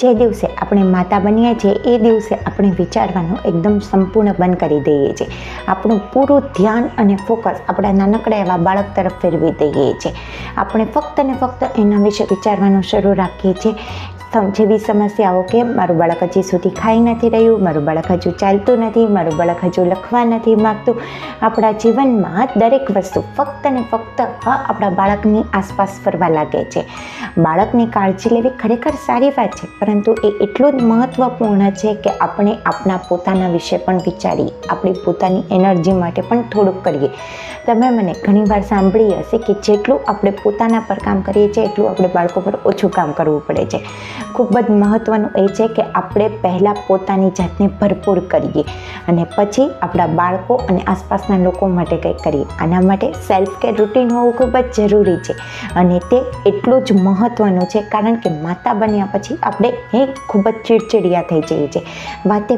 જે દિવસે આપણે માતા બનીએ છીએ એ દિવસે આપણે વિચારવાનું એકદમ સંપૂર્ણ બંધ કરી દઈએ છીએ. આપણું પૂરું ધ્યાન અને ફોકસ આપણા નાનકડા એવા બાળક તરફ ફેરવી દઈએ છીએ. આપણે ફક્ત ને ફક્ત એના વિશે વિચારવાનું શરૂ રાખીએ છીએ. જેવી સમસ્યાઓ કે મારું બાળક હજી સુધી ખાઈ નથી રહ્યું, મારું બાળક હજુ ચાલતું નથી, મારું બાળક હજુ લખવા નથી માગતું. આપણા જીવનમાં દરેક વસ્તુ ફક્ત ને ફક્ત આપણા બાળકની આસપાસ ફરવા લાગે છે. બાળકની કાળજી લેવી ખરેખર સારી વાત છે, પરંતુ એ એટલું જ મહત્ત્વપૂર્ણ છે કે આપણે આપણા પોતાના વિશે પણ વિચારીએ, આપણી પોતાની એનર્જી માટે પણ થોડુંક કરીએ. તમે મને ઘણીવાર સાંભળી હશે કે જેટલું આપણે પોતાના પર કામ કરીએ છીએ એટલું આપણે બાળકો પર ઓછું કામ કરવું પડે છે. ખૂબ જ મહત્ત્વનું એ છે કે આપણે પહેલાં પોતાની જાતને ભરપૂર કરીએ અને પછી આપણા બાળકો અને આસપાસના લોકો માટે કંઈક કરીએ. આના માટે સેલ્ફ કેર રૂટીન હોવું ખૂબ જ જરૂરી છે અને તે એટલું જ મહત્ત્વનું છે, કારણ કે માતા બન્યા પછી આપણે ખૂબ જ ચીડચીડિયા થઈ જઈએ છીએ,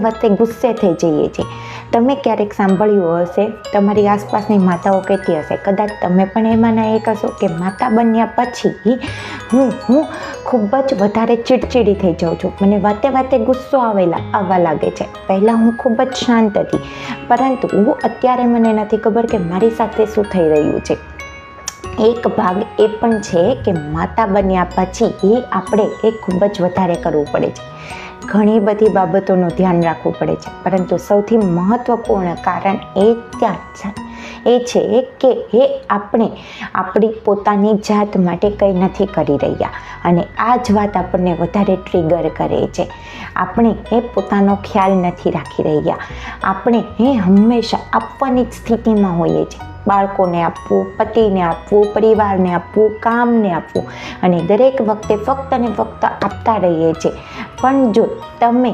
વાતે ગુસ્સે થઈ જઈએ છીએ. તમે ક્યારેક સાંભળ્યું હશે, તમારી આસપાસની માતાઓ કહેતી હશે, કદાચ તમે પણ એમાંના એક હશો કે માતા બન્યા પછી હું ખૂબ જ વધારે ચીડચીડી થઈ જાઉં છું, મને વાતે ગુસ્સો આવવા લાગે છે. પહેલાં હું ખૂબ જ શાંત હતી, પરંતુ અત્યારે મને નથી ખબર કે મારી સાથે શું થઈ રહ્યું છે. એક ભાગ એ પણ છે કે માતા બન્યા પછી આપણે ખૂબ જ વધારે કરવું પડે છે. ઘણી બધી બાબતોનું ધ્યાન રાખવું પડે છે, પરંતુ સૌથી મહત્ત્વપૂર્ણ કારણ એ છે કે આપણે આપણી પોતાની જાત માટે કંઈ નથી કરી રહ્યા, અને આ જ વાત આપણને વધારે ટ્રિગર કરે છે. આપણે પોતાનો ખ્યાલ નથી રાખી રહ્યા. આપણે હંમેશા આપવાની જ સ્થિતિમાં હોઈએ છીએ. બાળકોને આપવું, પતિને આપવું, પરિવારને આપવું, કામને આપવું, અને દરેક વખતે ફક્ત ને ફક્ત આપતા રહીએ છીએ. પણ જો તમે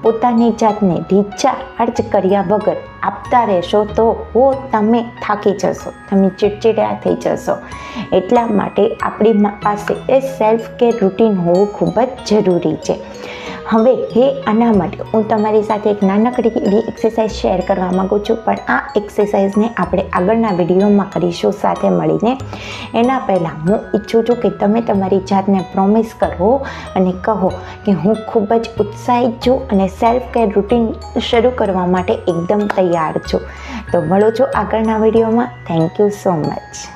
પોતાની જાતને રિચાર્જ કર્યા વગર આપતા રહેશો તો તમે થાકી જશો, તમે ચીડચીડા થઈ જશો. એટલા માટે આપણી પાસે સેલ્ફ કેર રૂટીન હોવું ખૂબ જ જરૂરી છે. હવે આના માટે હું તમારી સાથે એક નાનકડી એવી એક્સરસાઇઝ શેર કરવા માગું છું, પણ આ એક્સરસાઇઝને આપણે આગળના વિડીયોમાં કરીશું સાથે મળીને. એના પહેલાં હું ઈચ્છું છું કે તમે તમારી જાતને પ્રોમિસ કરો અને કહો કે હું ખૂબ જ ઉત્સાહિત છું અને સેલ્ફ કેર રૂટીન શરૂ કરવા માટે એકદમ તૈયાર છું. તો મળો છો આગળના વિડીયોમાં. Thank you so much.